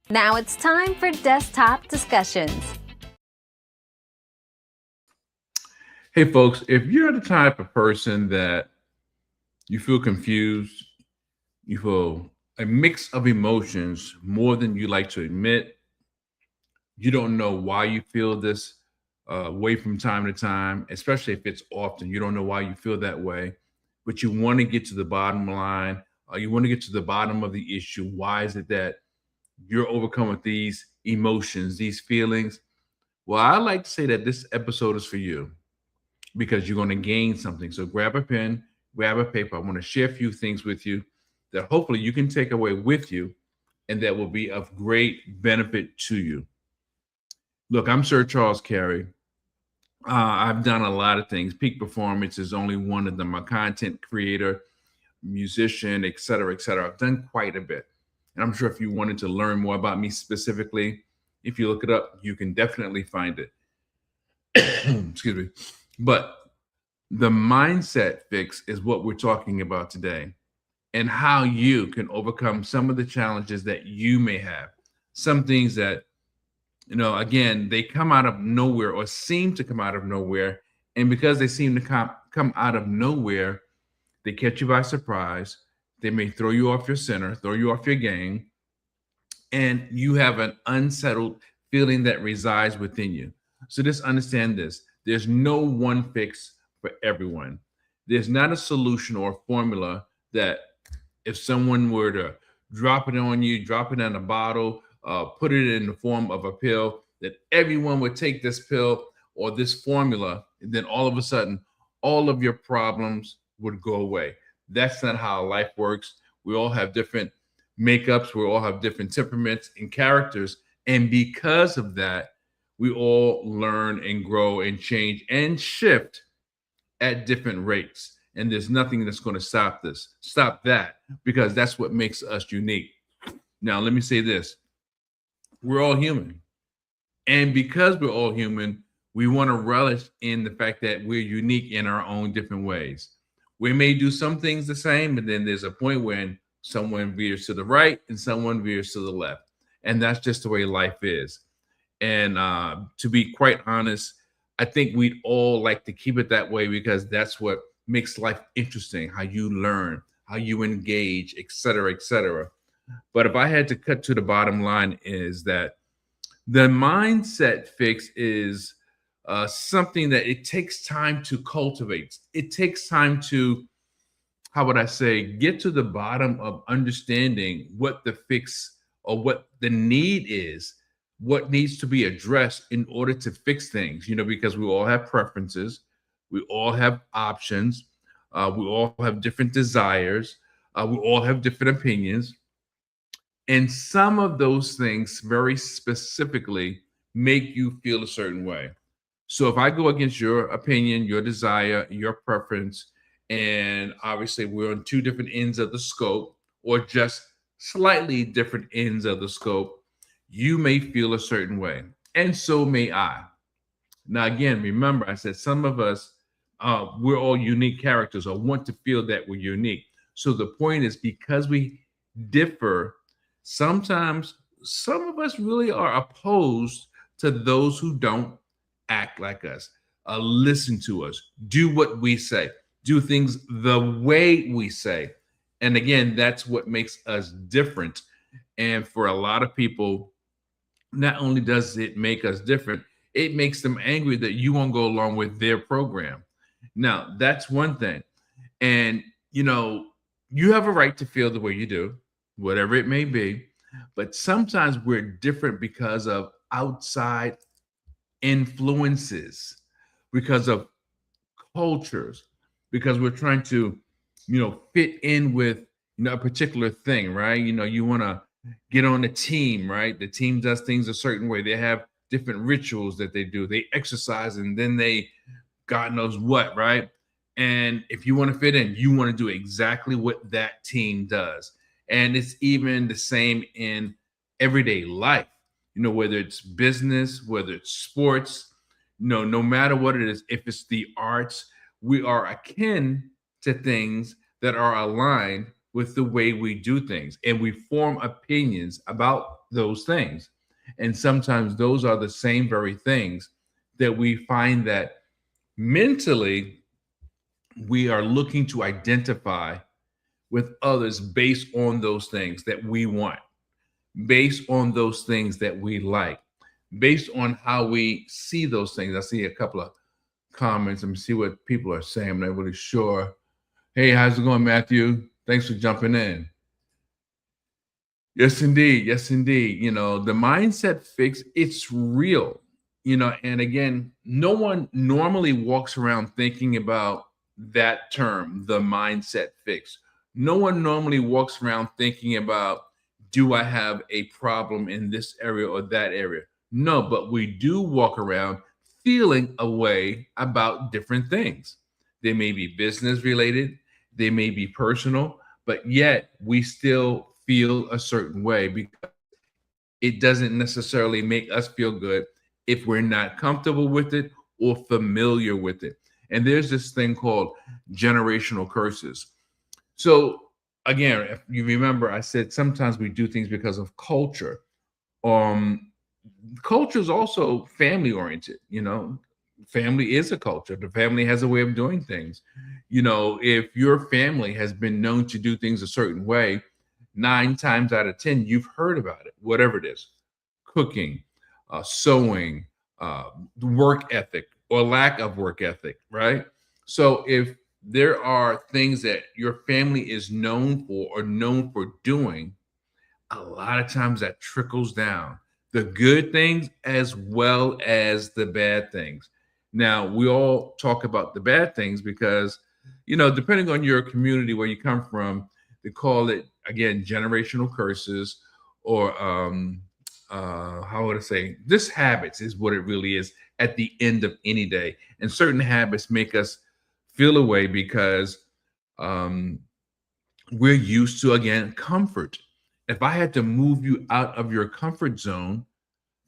Now it's time for desktop discussions. Hey, folks, if you're the type of person that you feel confused, you feel a mix of emotions more than you like to admit, you don't know why you feel this way from time to time, especially if it's often, you don't know why you feel that way, but you want to get to the bottom line, you want to get to the bottom of the issue. Why is it that you're overcome with these emotions, these feelings? Well, I like to say that this episode is for you because you're going to gain something. So grab a pen, grab a paper. I want to share a few things with you that hopefully you can take away with you and that will be of great benefit to you. Look, I'm Sir Charles Carey. I've done a lot of things. Peak Performance is only one of them. I'm a content creator, musician, et cetera, et cetera. I've done quite a bit. And I'm sure if you wanted to learn more about me specifically, if you look it up, you can definitely find it. Excuse me. But the mindset fix is what we're talking about today and how you can overcome some of the challenges that you may have. Some things that, again, they come out of nowhere or seem to come out of nowhere. And because they seem to come out of nowhere, they catch you by surprise. They may throw you off your center, throw you off your game, and you have an unsettled feeling that resides within you. So just understand this. There's no one fix for everyone. There's not a solution or a formula that if someone were to drop it on you, drop it in a bottle, put it in the form of a pill, that everyone would take this pill or this formula, and then all of a sudden, all of your problems would go away. That's not how life works. We all have different makeups, we all have different temperaments and characters. And because of that, we all learn and grow and change and shift at different rates. And there's nothing that's going to stop that, because that's what makes us unique. Now, let me say this: we're all human. And because we're all human, we want to relish in the fact that we're unique in our own different ways. We may do some things the same, but then there's a point when someone veers to the right and someone veers to the left. And that's just the way life is. And to be quite honest, I think we'd all like to keep it that way because that's what makes life interesting, how you learn, how you engage, et cetera, et cetera. But if I had to cut to the bottom line, is that the mindset fix is something that it takes time to cultivate. It takes time to, how would I say, get to the bottom of understanding what the fix or what the need is, what needs to be addressed in order to fix things, because we all have preferences, we all have options, we all have different desires, we all have different opinions. And some of those things very specifically make you feel a certain way. So if I go against your opinion, your desire, your preference, and obviously we're on two different ends of the scope or just slightly different ends of the scope, you may feel a certain way. And so may I. Now, again, remember, I said some of us, we're all unique characters or want to feel that we're unique. So the point is, because we differ, sometimes some of us really are opposed to those who don't act like us, listen to us, do what we say, do things the way we say. And again, that's what makes us different. And for a lot of people, not only does it make us different, it makes them angry that you won't go along with their program. Now, that's one thing. And, you have a right to feel the way you do, whatever it may be. But sometimes we're different because of outside influences, because of cultures, because we're trying to, fit in with, a particular thing, right? You want to get on a team, right? The team does things a certain way. They have different rituals that they do. They exercise and then they, God knows what, right? And if you want to fit in, you want to do exactly what that team does. And it's even the same in everyday life, whether it's business, whether it's sports, no matter what it is, if it's the arts, we are akin to things that are aligned with the way we do things. And we form opinions about those things. And sometimes those are the same very things that we find that mentally we are looking to identify with others based on those things that we want, based on those things that we like, based on how we see those things. I see a couple of comments. Let me see what people are saying. I'm not really sure. Hey, how's it going, Matthew? Thanks for jumping in. Yes, indeed. Yes, indeed. The mindset fix, it's real. And again, no one normally walks around thinking about that term, the mindset fix. No one normally walks around thinking about, do I have a problem in this area or that area? No, but we do walk around feeling a way about different things. They may be business related, they may be personal, but yet we still feel a certain way because it doesn't necessarily make us feel good if we're not comfortable with it or familiar with it. And there's this thing called generational curses. So, again, if you remember, I said sometimes we do things because of culture. Um, Culture is also family oriented. Family is a culture. The family has a way of doing things. If your family has been known to do things a certain way, 9 times out of 10, you've heard about it, whatever it is: cooking, sewing, work ethic or lack of work ethic, right? So if there are things that your family is known for or known for doing, a lot of times that trickles down the good things as well as the bad things. Now, we all talk about the bad things because, depending on your community where you come from, they call it, again, generational curses or how would I say, this habits is what it really is at the end of any day. And certain habits make us feel away because um, we're used to, again, comfort. If I had to move you out of your comfort zone,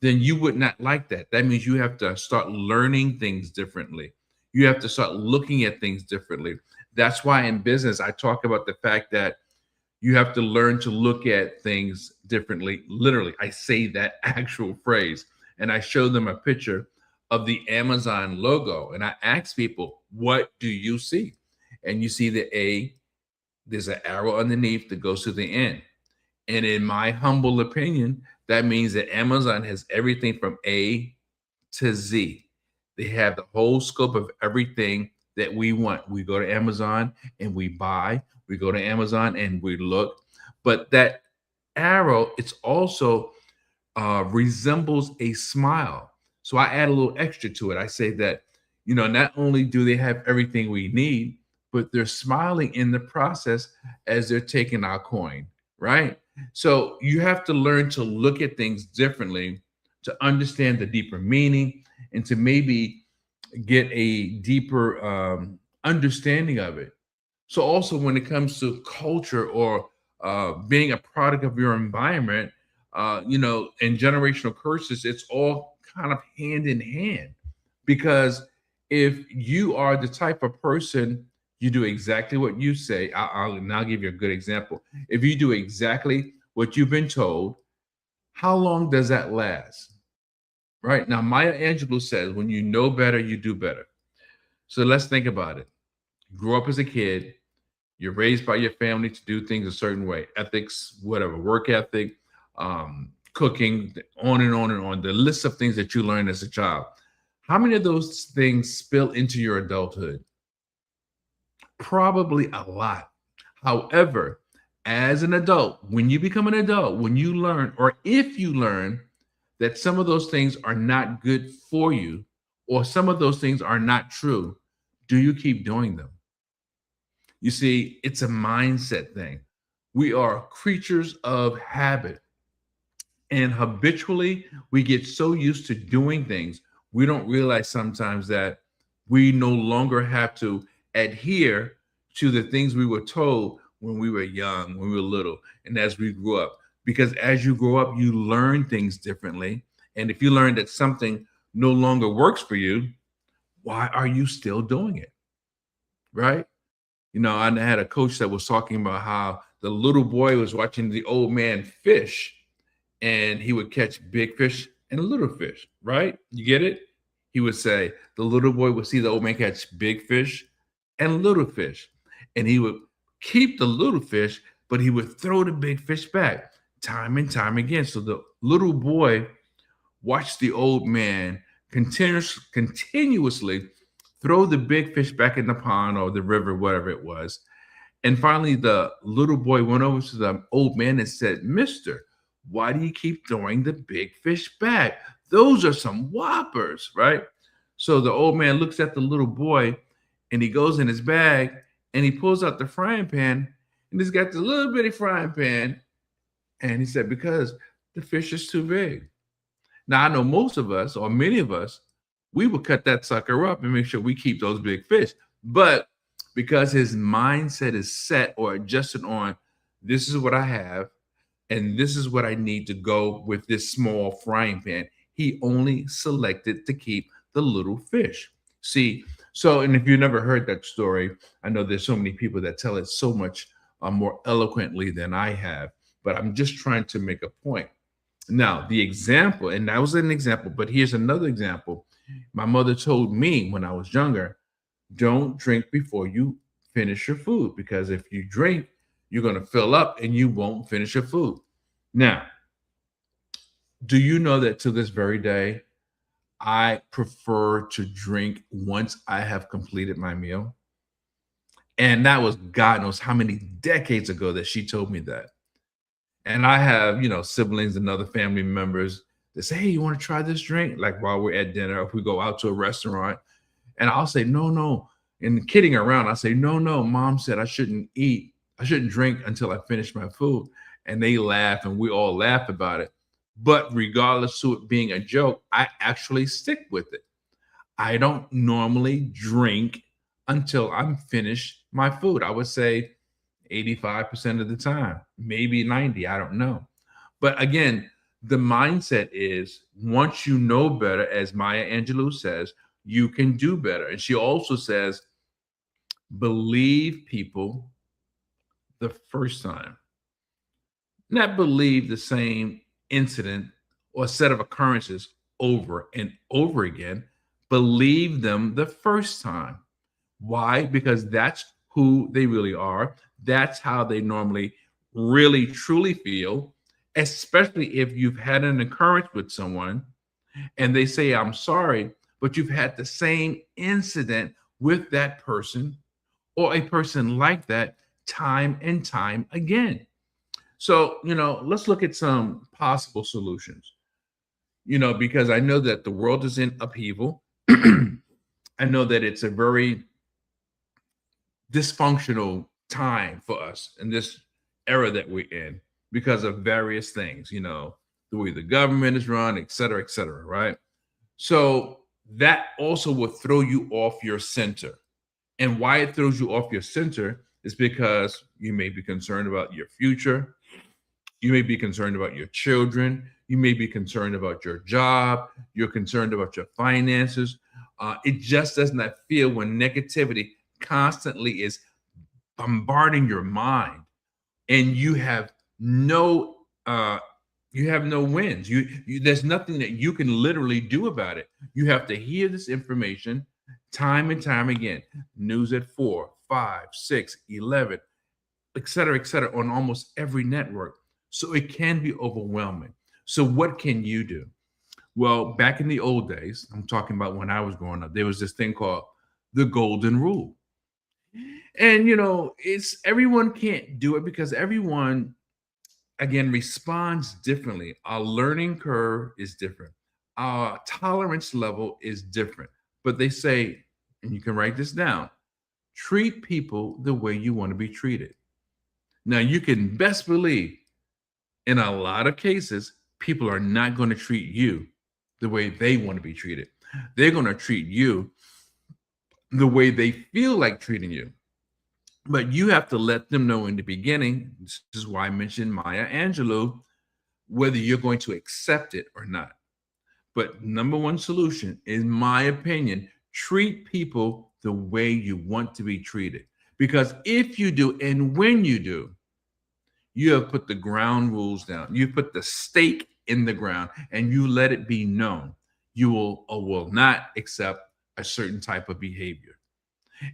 then you would not like that. That means you have to start learning things differently. You have to start looking at things differently. That's why in business, I talk about the fact that you have to learn to look at things differently. Literally, I say that actual phrase, and I show them a picture of the Amazon logo, and I ask people, what do you see? And you see the A, there's an arrow underneath that goes to the end. And in my humble opinion, that means that Amazon has everything from A to Z. They have the whole scope of everything that we want. We go to Amazon and we buy. We go to Amazon and we look. But that arrow, it's also resembles a smile. So I add a little extra to it. I say that, not only do they have everything we need, but they're smiling in the process as they're taking our coin, right? So you have to learn to look at things differently to understand the deeper meaning and to maybe get a deeper understanding of it. So also when it comes to culture or being a product of your environment, and generational curses, it's all kind of hand in hand. Because if you are the type of person, you do exactly what you say. I'll now give you a good example. If you do exactly what you've been told, how long does that last? Right now, Maya Angelou says, when you know better, you do better. So let's think about it. You grew up as a kid, you're raised by your family to do things a certain way, ethics, whatever, work ethic, cooking, on and on and on, the list of things that you learned as a child. How many of those things spill into your adulthood? Probably a lot. However, as an adult, when you become an adult, when you learn, or if you learn that some of those things are not good for you, or some of those things are not true, do you keep doing them? You see, it's a mindset thing. We are creatures of habit. And habitually, we get so used to doing things, we don't realize sometimes that we no longer have to adhere to the things we were told when we were young, when we were little, and as we grew up. Because as you grow up, you learn things differently. And if you learn that something no longer works for you, why are you still doing it? Right? I had a coach that was talking about how the little boy was watching the old man fish. and he would catch big fish and little fish, right? You get it? He would say, the little boy would see the old man catch big fish and little fish, and he would keep the little fish, but he would throw the big fish back time and time again. So the little boy watched the old man continuously throw the big fish back in the pond or the river, whatever it was. And finally, the little boy went over to the old man and said, Mister, why do you keep throwing the big fish back? Those are some whoppers, right? So the old man looks at the little boy and he goes in his bag and he pulls out the frying pan and he's got the little bitty frying pan. And he said, because the fish is too big. Now, I know most of us, or many of us, we would cut that sucker up and make sure we keep those big fish. But because his mindset is set or adjusted on, this is what I have, and this is what I need to go with this small frying pan, he only selected to keep the little fish. See, so, and if you never heard that story, I know there's so many people that tell it so much more eloquently than I have, but I'm just trying to make a point. Now, the example, and that was an example, but here's another example. My mother told me when I was younger, don't drink before you finish your food, because if you drink, you're going to fill up and you won't finish your food. Now, do you know that to this very day, I prefer to drink once I have completed my meal? And that was God knows how many decades ago that she told me that. And I have, siblings and other family members that say, hey, you want to try this drink? Like while we're at dinner, if we go out to a restaurant, and I'll say, no, no. And kidding around, I say, no, no, mom said I shouldn't drink until I finish my food. And they laugh and we all laugh about it. But regardless of it being a joke, I actually stick with it. I don't normally drink until I'm finished my food. I would say 85% of the time, maybe 90, I don't know. But again, the mindset is once you know better, as Maya Angelou says, you can do better. And she also says, believe people the first time, not believe the same incident or set of occurrences over and over again. Believe them the first time. Why? Because that's who they really are. That's how they normally really truly feel, especially if you've had an occurrence with someone and they say, I'm sorry, but you've had the same incident with that person or a person like that time and time again. So, let's look at some possible solutions, because I know that the world is in upheaval. I know that it's a very dysfunctional time for us in this era that we're in because of various things, the way the government is run, et cetera, right? So that also will throw you off your center. And why it throws you off your center is because you may be concerned about your future. You may be concerned about your children. You may be concerned about your job. You're concerned about your finances. It just does not feel when negativity constantly is bombarding your mind and you have no wins. There's nothing that you can literally do about it. You have to hear this information time and time again. News at 4, 5, 6, 11, et cetera, on almost every network. So it can be overwhelming. So what can you do? Well, back in the old days, I'm talking about when I was growing up, there was this thing called the golden rule. And, it's everyone can't do it because everyone, again, responds differently. Our learning curve is different. Our tolerance level is different. But they say, and you can write this down, treat people the way you want to be treated. Now, you can best believe in a lot of cases, people are not going to treat you the way they want to be treated. They're going to treat you the way they feel like treating you. But you have to let them know in the beginning, this is why I mentioned Maya Angelou, whether you're going to accept it or not. But number one solution, in my opinion, treat people the way you want to be treated. Because if you do, and when you do, You have put the ground rules down. You put the stake in the ground and you let it be known you will or will not accept a certain type of behavior.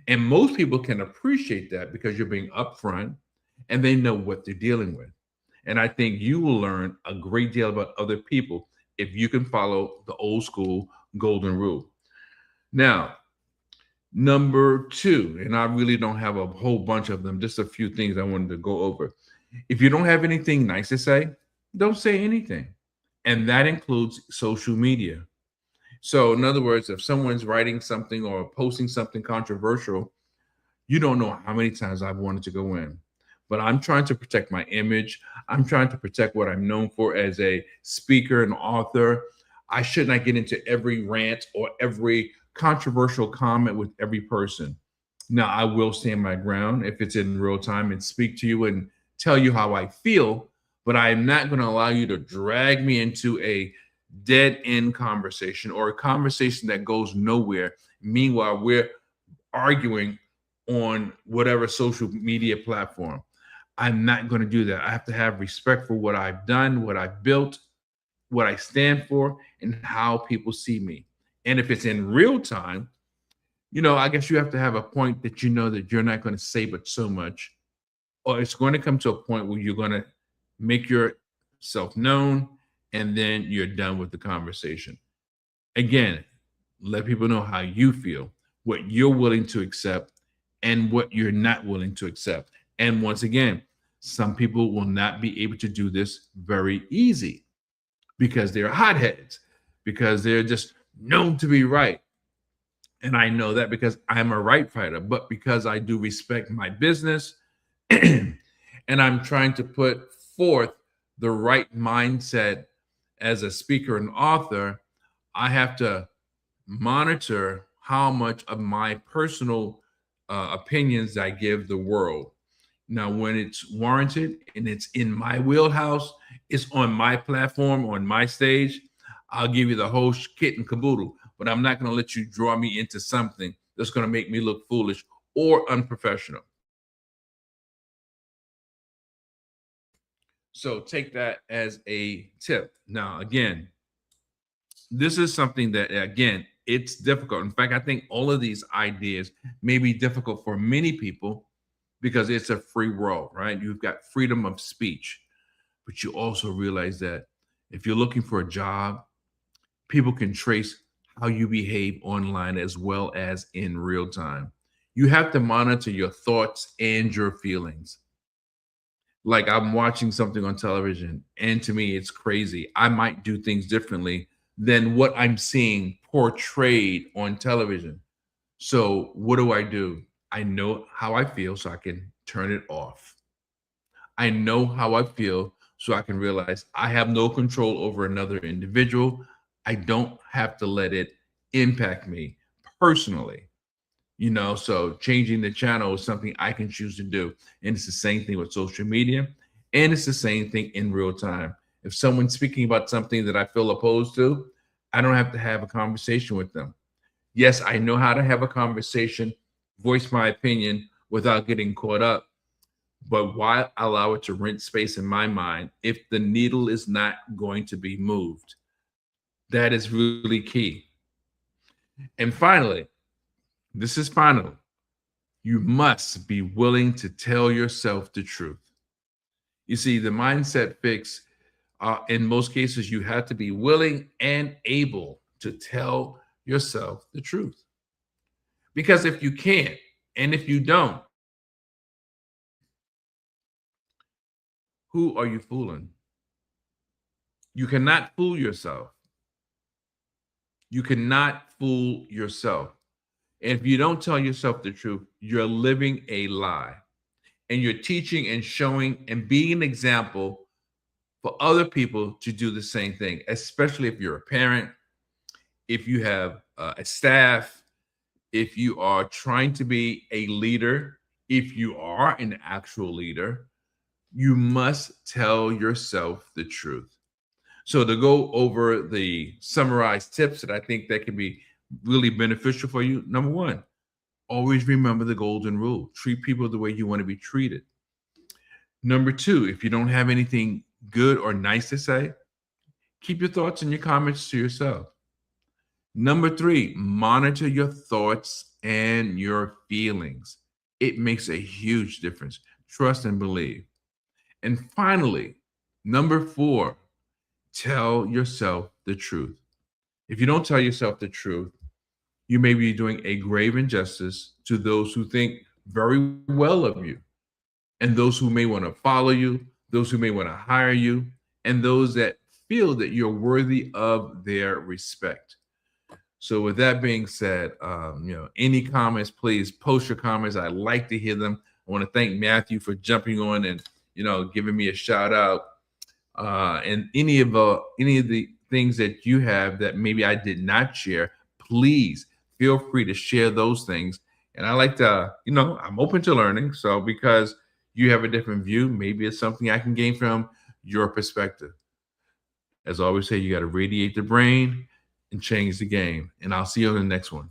And most people can appreciate that because you're being upfront and they know what they're dealing with. And I think you will learn a great deal about other people if you can follow the old school golden rule. Now, number two, and I really don't have a whole bunch of them, just a few things I wanted to go over. If you don't have anything nice to say, don't say anything. And that includes social media. So, in other words, if someone's writing something or posting something controversial, you don't know how many times I've wanted to go in. But I'm trying to protect my image. I'm trying to protect what I'm known for as a speaker and author. I should not get into every rant or every controversial comment with every person. Now, I will stand my ground if it's in real time and speak to you and tell you how I feel, but I am not going to allow you to drag me into a dead end conversation or a conversation that goes nowhere. Meanwhile, we're arguing on whatever social media platform. I'm not going to do that. I have to have respect for what I've done, what I've built, what I stand for, and how people see me. And if it's in real time, I guess you have to have a point that you know that you're not going to say but so much, or it's going to come to a point where you're going to make yourself known and then you're done with the conversation. Again, let people know how you feel, what you're willing to accept, and what you're not willing to accept. And once again, some people will not be able to do this very easy because they're hotheads, because they're just known to be right. And I know that because I'm a right fighter, but because I do respect my business and I'm trying to put forth the right mindset as a speaker and author, I have to monitor how much of my personal opinions I give the world. Now, when it's warranted and it's in my wheelhouse, it's on my platform, on my stage, I'll give you the whole kit and caboodle, but I'm not going to let you draw me into something that's going to make me look foolish or unprofessional. So take that as a tip. Now, again, this is something that, again, it's difficult. In fact, I think all of these ideas may be difficult for many people because it's a free world, right? You've got freedom of speech, but you also realize that if you're looking for a job, people can trace how you behave online as well as in real time. You have to monitor your thoughts and your feelings. Like I'm watching something on television, and to me, it's crazy. I might do things differently than what I'm seeing portrayed on television. So, what do? I know how I feel, so I can turn it off. I know how I feel, so I can realize I have no control over another individual. I don't have to let it impact me personally. So changing the channel is something I can choose to do. And it's the same thing with social media. And it's the same thing in real time. If someone's speaking about something that I feel opposed to, I don't have to have a conversation with them. Yes, I know how to have a conversation, voice my opinion without getting caught up. But why allow it to rent space in my mind if the needle is not going to be moved? That is really key. And finally, this is final. You must be willing to tell yourself the truth. You see, the mindset fix, in most cases, you have to be willing and able to tell yourself the truth. Because if you can't, and if you don't, who are you fooling? You cannot fool yourself. You cannot fool yourself. And if you don't tell yourself the truth, you're living a lie. And you're teaching and showing and being an example for other people to do the same thing, especially if you're a parent, if you have a staff, if you are trying to be a leader, if you are an actual leader, you must tell yourself the truth. So to go over the summarized tips that I think that can be really beneficial for you. Number one, always remember the golden rule. Treat people the way you want to be treated. Number two, if you don't have anything good or nice to say, keep your thoughts and your comments to yourself. Number three, monitor your thoughts and your feelings. It makes a huge difference. Trust and believe. And finally, number four, tell yourself the truth. If you don't tell yourself the truth, you may be doing a grave injustice to those who think very well of you, and those who may want to follow you, those who may want to hire you, and those that feel that you're worthy of their respect. So, with that being said, any comments, please post your comments. I like to hear them. I want to thank Matthew for jumping on and giving me a shout out. And any of the things that you have that maybe I did not share, please feel free to share those things. And I like to, I'm open to learning. So because you have a different view, maybe it's something I can gain from your perspective. As I always say, you got to radiate the brain and change the game. And I'll see you on the next one.